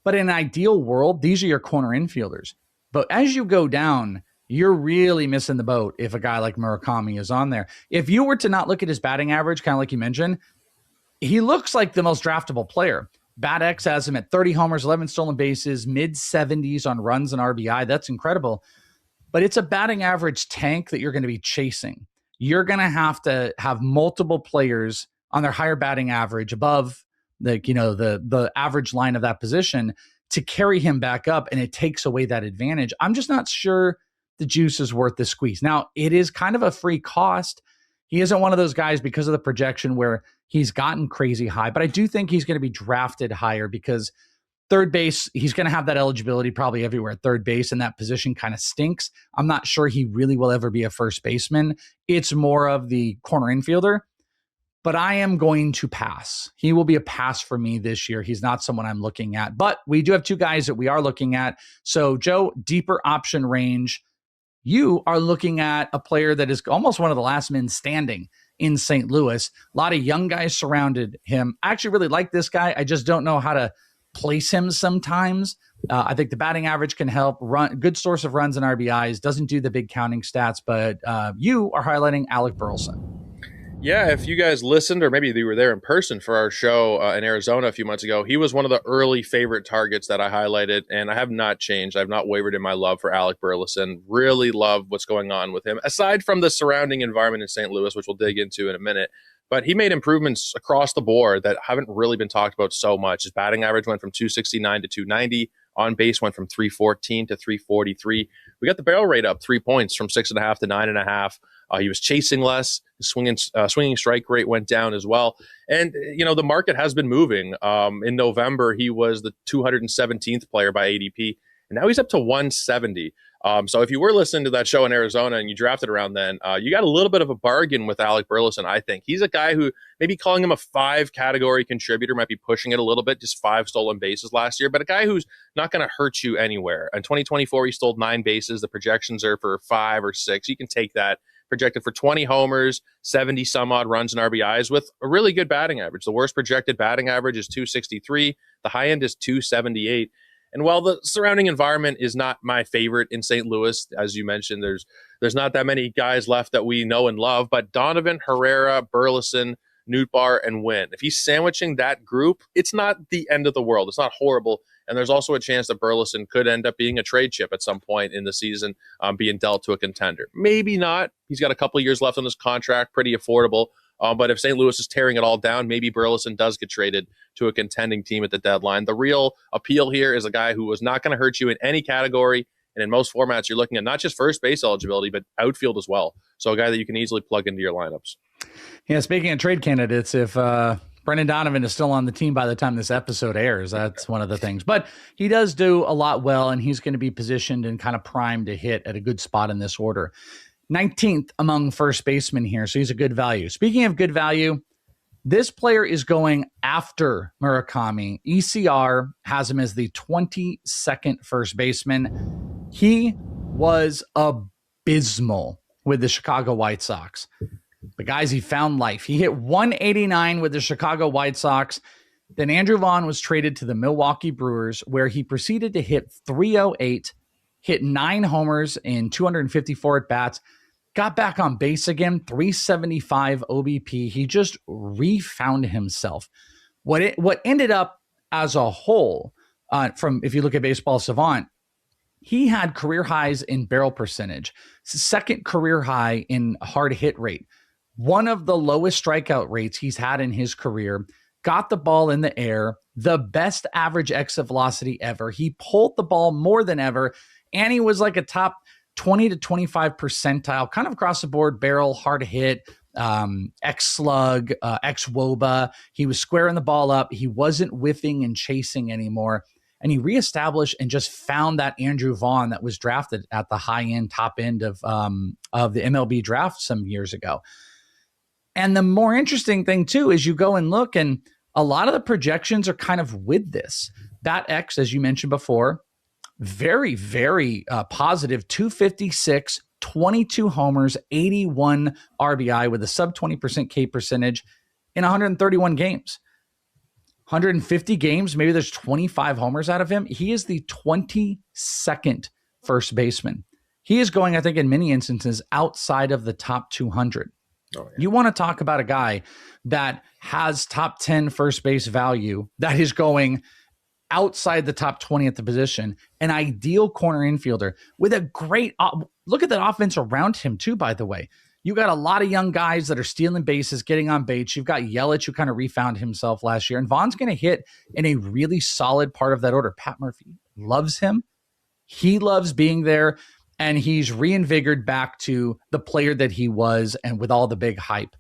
But in an ideal world, these are your corner infielders. But as you go down, you're really missing the boat if a guy like Murakami is on there. If you were to not look at his batting average, kind of like you mentioned, he looks like the most draftable player. Bad X has him at 30 homers, 11 stolen bases, mid-70s on runs and RBI. That's incredible. But it's a batting average tank that you're going to be chasing. You're going to have multiple players on their higher batting average above the average line of that position to carry him back up, and it takes away that advantage. I'm just not sure the juice is worth the squeeze. Now, it is kind of a free cost. He isn't one of those guys because of the projection where he's gotten crazy high, but I do think he's going to be drafted higher because third base, he's going to have that eligibility probably everywhere at third base, and that position kind of stinks. I'm not sure he really will ever be a first baseman. It's more of the corner infielder, but I am going to pass. He will be a pass for me this year. He's not someone I'm looking at, but we do have two guys that we are looking at. So Joe, deeper option range. You are looking at a player that is almost one of the last men standing in St. Louis. A lot of young guys surrounded him. I actually really like this guy. I just don't know how to place him sometimes. I think the batting average can help. Good source of runs and RBIs. Doesn't do the big counting stats, but you are highlighting Alec Burleson. Yeah, if you guys listened, or maybe you were there in person for our show in Arizona a few months ago, he was one of the early favorite targets that I highlighted, and I have not changed. I've not wavered in my love for Alec Burleson. Really love what's going on with him, aside from the surrounding environment in St. Louis, which we'll dig into in a minute. But he made improvements across the board that haven't really been talked about so much. His batting average went from 269 to 290. On base went from 314 to 343. We got the barrel rate up 3 points from 6.5 to 9.5. He was chasing less. His swinging strike rate went down as well. And, the market has been moving. In November, he was the 217th player by ADP, and now he's up to 170. So if you were listening to that show in Arizona and you drafted around then, you got a little bit of a bargain with Alec Burleson, I think. He's a guy who maybe calling him a 5-category contributor might be pushing it a little bit, just 5 stolen bases last year, but a guy who's not going to hurt you anywhere. In 2024, he stole 9 bases. The projections are for 5 or 6. You can take that. Projected for 20 homers, 70 some odd runs and RBIs with a really good batting average. The worst projected batting average is 263. The high end is 278. And while the surrounding environment is not my favorite in St. Louis, as you mentioned, there's not that many guys left that we know and love, but Donovan, Herrera, Burleson, Nootbaar, and Wynn. If he's sandwiching that group, it's not the end of the world. It's not horrible. And there's also a chance that Burleson could end up being a trade chip at some point in the season, being dealt to a contender. Maybe not. He's got a couple of years left on his contract, pretty affordable. But if St. Louis is tearing it all down, maybe Burleson does get traded to a contending team at the deadline. The real appeal here is a guy who was not going to hurt you in any category. And in most formats, you're looking at not just first base eligibility, but outfield as well. So a guy that you can easily plug into your lineups. Yeah, speaking of trade candidates, if Brendan Donovan is still on the team by the time this episode airs, that's one of the things. But he does do a lot well, and he's going to be positioned and kind of primed to hit at a good spot in this order. 19th among first basemen here, so he's a good value. Speaking of good value, this player is going after Murakami. ECR has him as the 22nd first baseman. He was abysmal with the Chicago White Sox. But guys, he found life. He hit 189 with the Chicago White Sox. Then Andrew Vaughn was traded to the Milwaukee Brewers, where he proceeded to hit 308, hit 9 homers in 254 at-bats, got back on base again, 375 OBP. He just refound himself. What ended up as a whole, from if you look at Baseball Savant, he had career highs in barrel percentage, second career high in hard hit rate, one of the lowest strikeout rates he's had in his career, got the ball in the air, the best average exit velocity ever. He pulled the ball more than ever, and he was like a top 20 to 25 percentile, kind of across the board, barrel, hard hit, X slug, X woba. He was squaring the ball up. He wasn't whiffing and chasing anymore. And he reestablished and just found that Andrew Vaughn that was drafted at the high end, top end of the MLB draft some years ago. And the more interesting thing too is you go and look, and a lot of the projections are kind of with this. That X, as you mentioned before, very, very positive, 256, 22 homers, 81 RBI with a sub 20% K percentage in 131 games. 150 games, maybe there's 25 homers out of him. He is the 22nd first baseman. He is going, I think, in many instances outside of the top 200. Oh, yeah. You want to talk about a guy that has top 10 first base value that is going outside the top 20 at the position, an ideal corner infielder with a great look at that offense around him too, by the way. You got a lot of young guys that are stealing bases, getting on base. You've got Yelich, who kind of refound himself last year, and Vaughn's going to hit in a really solid part of that order. Pat Murphy loves him. He loves being there, and he's reinvigorated back to the player that he was, and with all the big hype.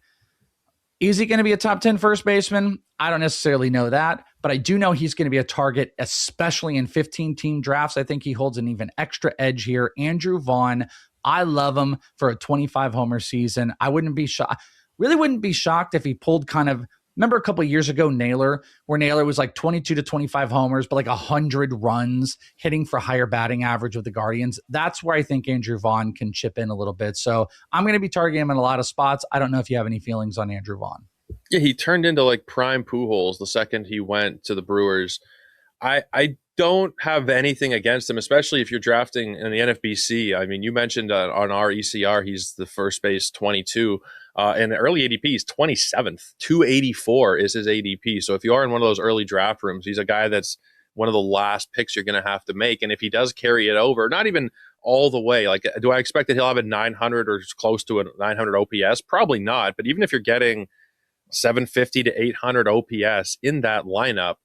Is he going to be a top 10 first baseman? I don't necessarily know that, but I do know he's going to be a target, especially in 15-team drafts. I think he holds an even extra edge here. Andrew Vaughn, I love him for a 25-homer season. I wouldn't be shocked. Really wouldn't be shocked if he pulled kind of, remember a couple of years ago, Naylor, where Naylor was like 22 to 25 homers, but like 100 runs, hitting for higher batting average with the Guardians. That's where I think Andrew Vaughn can chip in a little bit. So I'm going to be targeting him in a lot of spots. I don't know if you have any feelings on Andrew Vaughn. Yeah, he turned into like prime Pujols the second he went to the Brewers. I don't have anything against him, especially if you're drafting in the NFBC. I mean, you mentioned on our ECR, he's the first base 22. And the early ADP is 27th. 284 is his ADP. So if you are in one of those early draft rooms, he's a guy that's one of the last picks you're going to have to make. And if he does carry it over, not even all the way, like, do I expect that he'll have a 900 or close to a 900 OPS? Probably not. But even if you're getting 750 to 800 OPS in that lineup,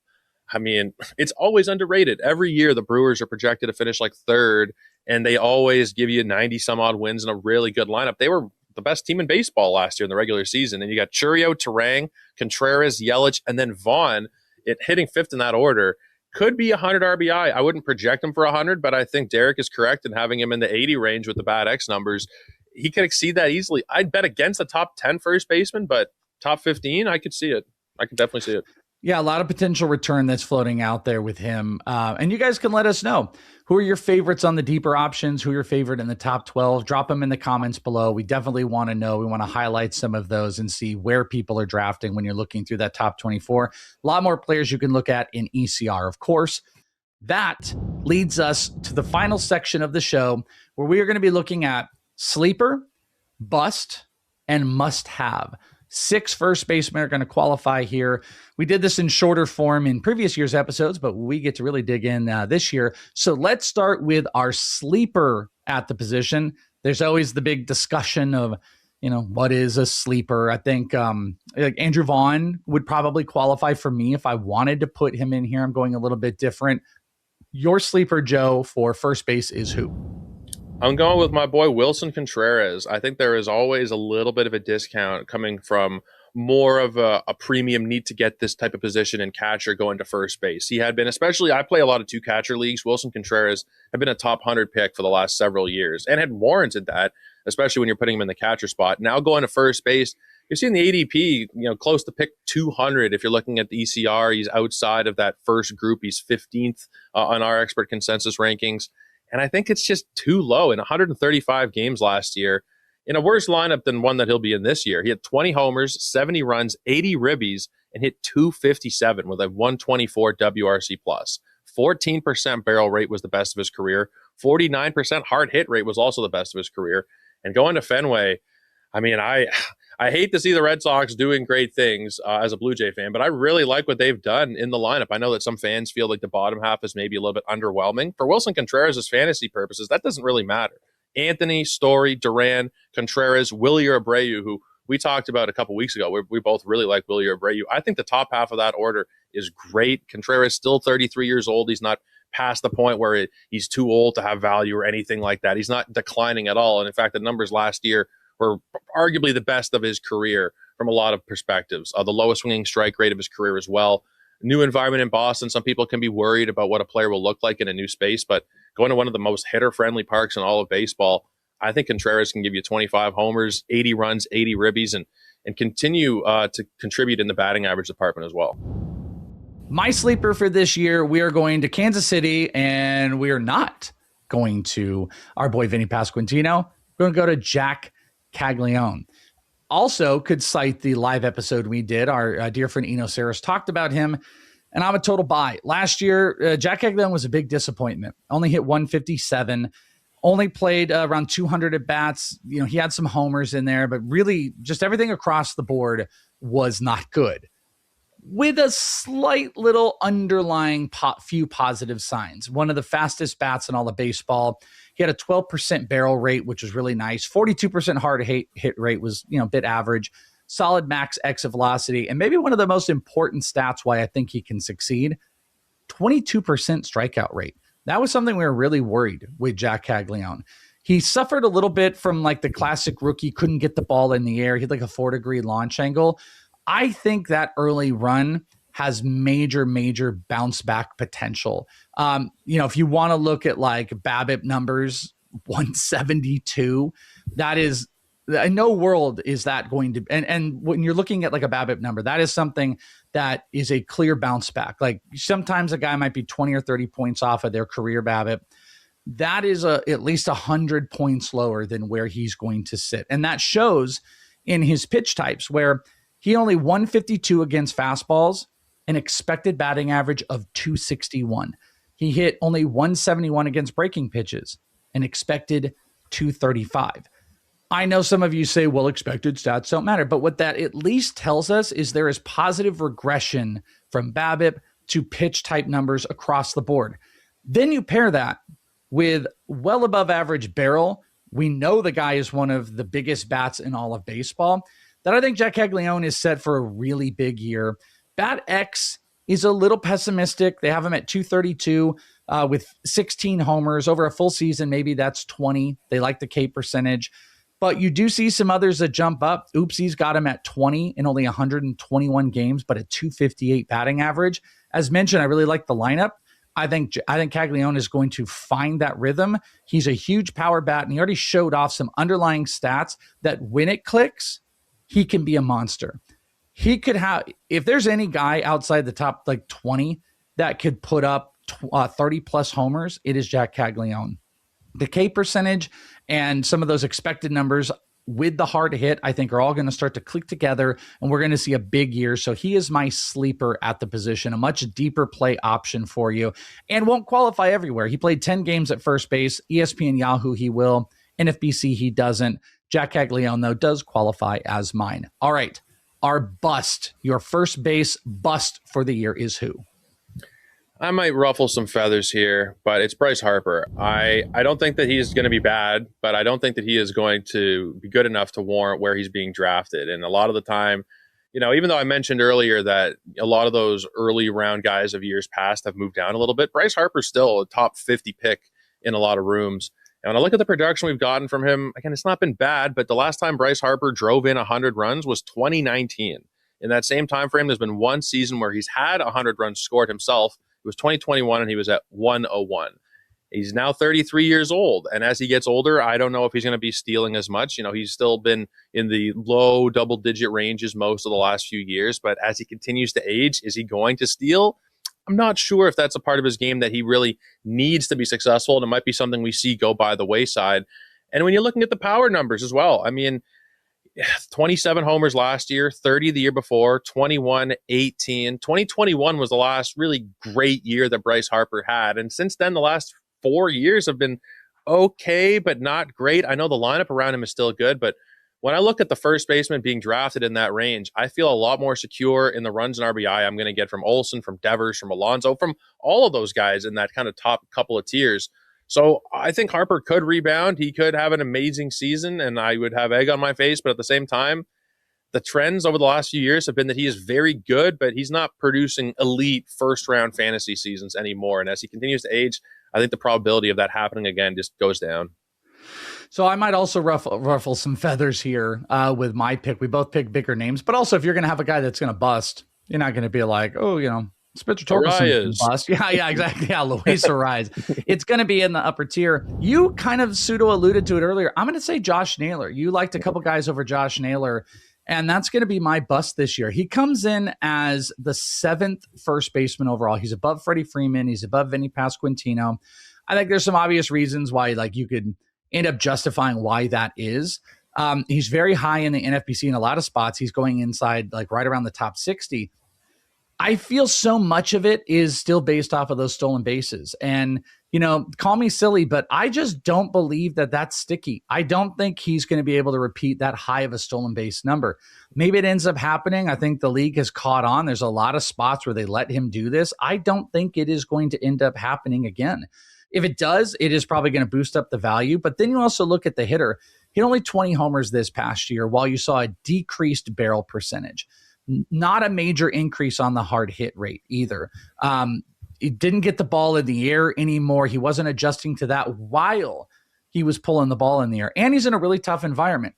I mean, it's always underrated. Every year, the Brewers are projected to finish like third, and they always give you 90 some odd wins in a really good lineup. They were the best team in baseball last year in the regular season. And you got Churio, Terang, Contreras, Yelich, and then Vaughn. It hitting fifth in that order could be 100 RBI. I wouldn't project him for 100, but I think Derek is correct in having him in the 80 range with the bad X numbers. He could exceed that easily. I'd bet against the top 10 first baseman, but top 15, I could see it. I could definitely see it. Yeah, a lot of potential return that's floating out there with him. And you guys can let us know. Who are your favorites on the deeper options? Who are your favorite in the top 12? Drop them in the comments below. We definitely want to know. We want to highlight some of those and see where people are drafting when you're looking through that top 24. A lot more players you can look at in ECR, of course. That leads us to the final section of the show where we are going to be looking at sleeper, bust, and must-have. 6 first basemen are going to qualify here. We did this in shorter form in previous year's episodes, but we get to really dig in this year. So let's start with our sleeper at the position. There's always the big discussion of, what is a sleeper? I think like Andrew Vaughn would probably qualify for me if I wanted to put him in here. I'm going a little bit different. Your sleeper, Joe, for first base is who? I'm going with my boy Willson Contreras. I think there is always a little bit of a discount coming from more of a premium need to get this type of position in catcher going to first base. He had been, especially I play a lot of 2 catcher leagues. Willson Contreras had been a top 100 pick for the last several years and had warranted that, especially when you're putting him in the catcher spot. Now going to first base, you're seeing the ADP, close to pick 200. If you're looking at the ECR, he's outside of that first group. He's 15th on our expert consensus rankings. And I think it's just too low. In 135 games last year, in a worse lineup than one that he'll be in this year, he had 20 homers, 70 runs, 80 ribbies, and hit 257 with a 124 WRC plus. 14% barrel rate was the best of his career. 49% hard hit rate was also the best of his career. And going to Fenway, I mean, I hate to see the Red Sox doing great things as a Blue Jay fan, but I really like what they've done in the lineup. I know that some fans feel like the bottom half is maybe a little bit underwhelming. For Willson Contreras' fantasy purposes, that doesn't really matter. Anthony, Story, Duran, Contreras, Willie Abreu, who we talked about a couple weeks ago. We both really like Willie Abreu. I think the top half of that order is great. Contreras still 33 years old. He's not past the point where he's too old to have value or anything like that. He's not declining at all. And in fact, the numbers last year were arguably the best of his career from a lot of perspectives. The lowest swinging strike rate of his career as well. New environment in Boston. Some people can be worried about what a player will look like in a new space, but going to one of the most hitter-friendly parks in all of baseball, I think Contreras can give you 25 homers, 80 runs, 80 ribbies, and continue to contribute in the batting average department as well. My sleeper for this year, we are going to Kansas City, and we are not going to our boy Vinnie Pasquantino. We're going to go to Jac Caglianone. Also could cite the live episode we did. Our dear friend Eno Saris talked about him, and I'm a total buy. Last year, Jac Caglianone was a big disappointment. Only hit 157, only played around 200 at bats. He had some homers in there, but really just everything across the board was not good, with a slight little underlying few positive signs. One of the fastest bats in all of baseball. He had a 12% barrel rate, which was really nice. 42% hard hit rate was, a bit average. Solid max exit velocity. And maybe one of the most important stats why I think he can succeed, 22% strikeout rate. That was something we were really worried with Jac Caglianone. He suffered a little bit from like the classic rookie, couldn't get the ball in the air. He had like a 4-degree launch angle. I think that early run has major bounce back potential. If you want to look at like BABIP numbers, 172, that is, in no world is that going to, and when you're looking at like a BABIP number, that is something that is a clear bounce back. Like sometimes a guy might be 20 or 30 points off of their career BABIP. That is at least 100 points lower than where he's going to sit. And that shows in his pitch types, where he only 152 against fastballs, an expected batting average of 261. He hit only 171 against breaking pitches, an expected 235. I know some of you say, well, expected stats don't matter, but what that at least tells us is there is positive regression from BABIP to pitch type numbers across the board. Then you pair that with well above average barrel. We know the guy is one of the biggest bats in all of baseball. That I think Jac Caglianone is set for a really big year. Bat X is a little pessimistic. They have him at 232 with 16 homers over a full season. Maybe that's 20. They like the K percentage. But you do see some others that jump up. Oopsie's got him at 20 in only 121 games, but a 258 batting average. As mentioned, I really like the lineup. I think Caglianone is going to find that rhythm. He's a huge power bat, and he already showed off some underlying stats that when it clicks, he can be a monster. He could have, if there's any guy outside the top like 20 that could put up 30 plus homers, it is Jac Caglianone. The K percentage and some of those expected numbers with the hard hit, I think are all going to start to click together, and we're going to see a big year. So he is my sleeper at the position, a much deeper play option for you, and won't qualify everywhere. He played 10 games at first base. ESPN Yahoo he will. NFBC he doesn't. Jac Caglianone, though, does qualify as mine. All right. Our bust, your first base bust for the year is who? I might ruffle some feathers here, but it's Bryce Harper. I don't think that he's going to be bad, but I don't think that he is going to be good enough to warrant where he's being drafted. And a lot of the time, even though I mentioned earlier that a lot of those early round guys of years past have moved down a little bit, Bryce Harper's still a top 50 pick in a lot of rooms. And when I look at the production we've gotten from him, again, it's not been bad, but the last time Bryce Harper drove in 100 runs was 2019. In that same time frame, there's been one season where he's had 100 runs scored himself. It was 2021, and he was at 101. He's now 33 years old, and as he gets older, I don't know if he's going to be stealing as much. He's still been in the low double-digit ranges most of the last few years, but as he continues to age, is he going to steal? I'm not sure if that's a part of his game that he really needs to be successful, and it might be something we see go by the wayside. And when you're looking at the power numbers as well, 27 homers last year, 30 the year before, 21, 18. 2021 was the last really great year that Bryce Harper had. And since then, the last 4 years have been okay, but not great. I know the lineup around him is still good, but when I look at the first baseman being drafted in that range, I feel a lot more secure in the runs and RBI I'm going to get from Olson, from Devers, from Alonso, from all of those guys in that kind of top couple of tiers. So I think Harper could rebound. He could have an amazing season, and I would have egg on my face. But at the same time, the trends over the last few years have been that he is very good, but he's not producing elite first-round fantasy seasons anymore. And as he continues to age, I think the probability of that happening again just goes down. So I might also ruffle some feathers here with my pick. We both pick bigger names, but also if you're going to have a guy that's going to bust, you're not going to be like, Spencer Torkelson bust. Yeah, exactly. Yeah, Luis Ariz. It's going to be in the upper tier. You kind of pseudo alluded to it earlier. I'm going to say Josh Naylor. You liked a couple guys over Josh Naylor, and that's going to be my bust this year. He comes in as the 7th first baseman overall. He's above Freddie Freeman. He's above Vinnie Pasquantino. I think there's some obvious reasons why you could end up justifying why that is. He's very high in the NFBC in a lot of spots. He's going inside right around the top 60. I feel so much of it is still based off of those stolen bases. And, call me silly, but I just don't believe that that's sticky. I don't think he's going to be able to repeat that high of a stolen base number. Maybe it ends up happening. I think the league has caught on. There's a lot of spots where they let him do this. I don't think it is going to end up happening again. If it does, it is probably going to boost up the value. But then you also look at the hitter. He had only 20 homers this past year, while you saw a decreased barrel percentage. Not a major increase on the hard hit rate either. He didn't get the ball in the air anymore. He wasn't adjusting to that while he was pulling the ball in the air. And he's in a really tough environment.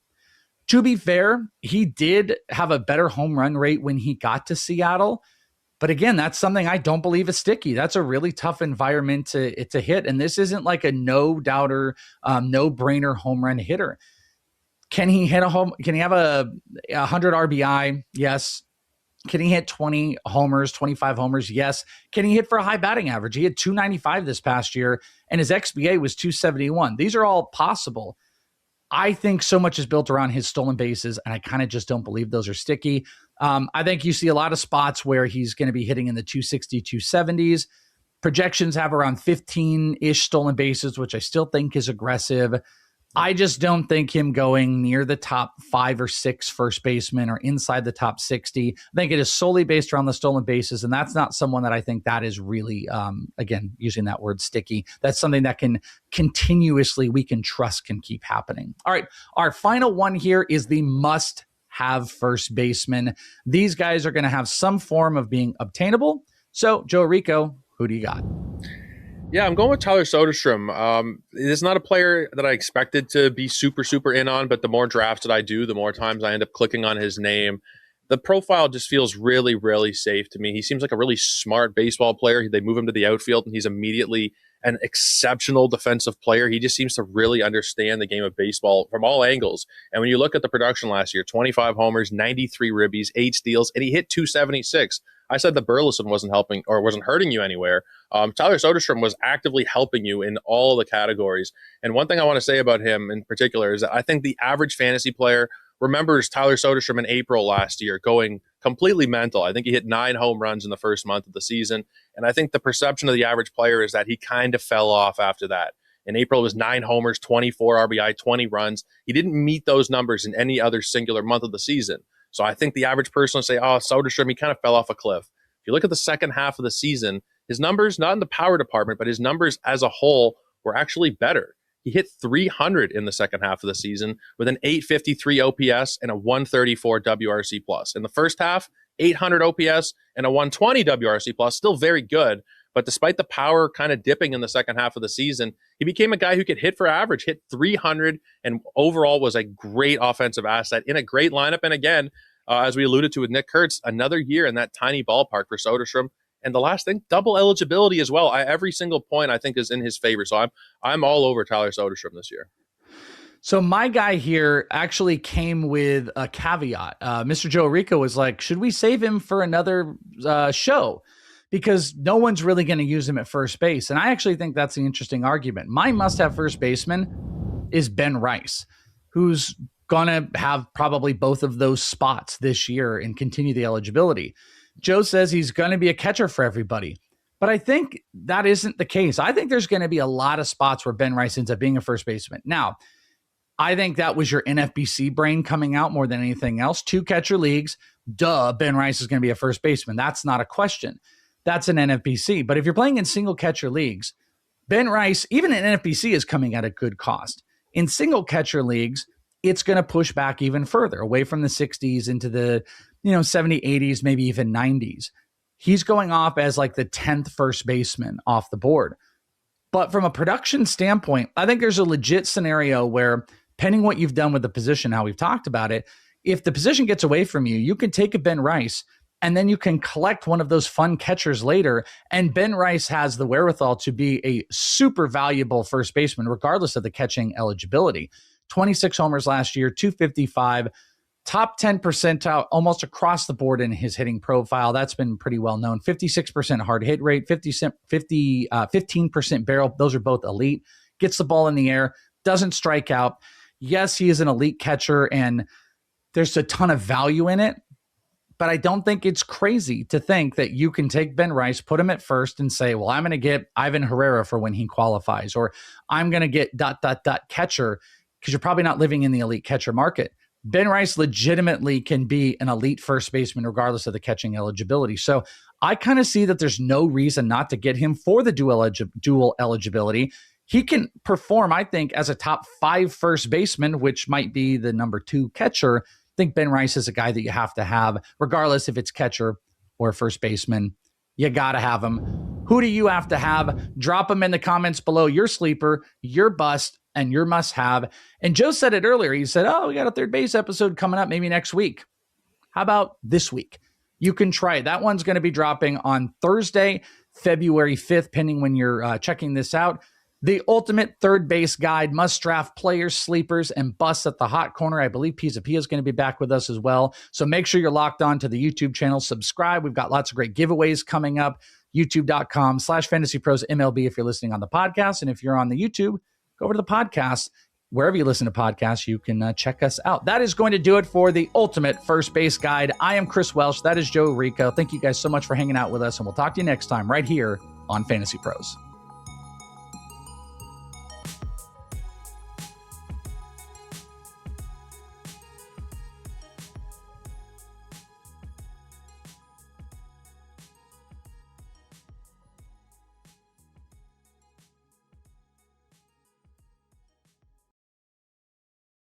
To be fair, he did have a better home run rate when he got to Seattle. But again, that's something I don't believe is sticky. That's a really tough environment to hit. And this isn't like a no-doubter, no-brainer home run hitter. Can he hit a home? Can he have a 100 RBI? Yes. Can he hit 20 homers, 25 homers? Yes. Can he hit for a high batting average? He had 295 this past year, and his XBA was 271. These are all possible. I think so much is built around his stolen bases, and I kind of just don't believe those are sticky. I think you see a lot of spots where he's going to be hitting in the 260, 270s. Projections have around 15-ish stolen bases, which I still think is aggressive. I just don't think him going near the top 5 or 6 first basemen or inside the top 60. I think it is solely based around the stolen bases, and that's not someone that I think that is really, again, using that word sticky. That's something that can continuously, we can trust can keep happening. All right, our final one here is the must-have first baseman. These guys are going to have some form of being obtainable. So, Joe Orrico, who do you got? Yeah, I'm going with Tyler Soderstrom. It's not a player that I expected to be super in on, but the more drafts that I do, the more times I end up clicking on his name. The profile just feels really safe to me. He seems like a really smart baseball player. They move him to the outfield, and he's immediately an exceptional defensive player. He just seems to really understand the game of baseball from all angles. And when you look at the production last year, 25 homers, 93 ribbies, 8 steals, and he hit 276. I said that Burleson wasn't helping or wasn't hurting you anywhere. Tyler Soderstrom was actively helping you in all the categories. And one thing I want to say about him in particular is that I think the average fantasy player remembers Tyler Soderstrom in April last year going completely mental. I think he hit 9 home runs in the first month of the season. And I think the perception of the average player is that he kind of fell off after that. In April, it was 9 homers, 24 RBI, 20 runs. He didn't meet those numbers in any other singular month of the season. So I think the average person will say, oh, Soderstrom, he kind of fell off a cliff. If you look at the second half of the season, his numbers, not in the power department, but his numbers as a whole were actually better. He hit 300 in the second half of the season with an 853 OPS and a 134 WRC plus. In the first half, 800 OPS and a 120 WRC plus, still very good. But despite the power kind of dipping in the second half of the season, he became a guy who could hit for average, hit 300, and overall was a great offensive asset in a great lineup. And again, as we alluded to with Nick Kurtz, another year in that tiny ballpark for Soderstrom. And the last thing, double eligibility as well. Every single point I think is in his favor. So I'm all over Tyler Soderstrom this year. So my guy here actually came with a caveat. Mr. Joe Orrico was like, should we save him for another show? Because no one's really going to use him at first base. And I actually think that's an interesting argument. My must-have first baseman is Ben Rice, who's going to have probably both of those spots this year and continue the eligibility. Joe says he's going to be a catcher for everybody. But I think that isn't the case. I think there's going to be a lot of spots where Ben Rice ends up being a first baseman. Now, I think that was your NFBC brain coming out more than anything else. 2 catcher leagues, Ben Rice is going to be a first baseman. That's not a question. That's an NFBC. But if you're playing in single catcher leagues, Ben Rice, even in NFBC, is coming at a good cost. In single catcher leagues, it's going to push back even further, away from the 60s into the 70s, 80s, maybe even 90s. He's going off as like the 10th first baseman off the board. But from a production standpoint, I think there's a legit scenario where, depending what you've done with the position, how we've talked about it, if the position gets away from you, you can take a Ben Rice and then you can collect one of those fun catchers later. And Ben Rice has the wherewithal to be a super valuable first baseman, regardless of the catching eligibility. 26 homers last year, 255, top 10 percentile almost across the board in his hitting profile. That's been pretty well known. 56% hard hit rate, 15% barrel. Those are both elite. Gets the ball in the air, doesn't strike out. Yes, he is an elite catcher and there's a ton of value in it. But I don't think it's crazy to think that you can take Ben Rice, put him at first and say, well, I'm going to get Ivan Guerrero for when he qualifies, or I'm going to get ... catcher, because you're probably not living in the elite catcher market. Ben Rice legitimately can be an elite first baseman regardless of the catching eligibility. So I kind of see that there's no reason not to get him for the dual eligibility. He can perform, I think, as a top 5 first baseman, which might be the number 2 catcher. I think Ben Rice is a guy that you have to have, regardless if it's catcher or first baseman. You got to have him. Who do you have to have? Drop them in the comments below. Your sleeper, your bust, and your must-have. And Joe said it earlier. He said, we got a third base episode coming up maybe next week. How about this week? You can try it. That one's going to be dropping on Thursday, February 5th, pending when you're checking this out. The ultimate third base guide, must draft players, sleepers, and busts at the hot corner. I believe Pisa Pia is going to be back with us as well. So make sure you're locked on to the YouTube channel. Subscribe. We've got lots of great giveaways coming up. YouTube.com/FantasyPros MLB if you're listening on the podcast. And if you're on the YouTube, go over to the podcast. Wherever you listen to podcasts, you can check us out. That is going to do it for the ultimate first base guide. I am Chris Welsh. That is Joe Orrico. Thank you guys so much for hanging out with us. And we'll talk to you next time right here on Fantasy Pros.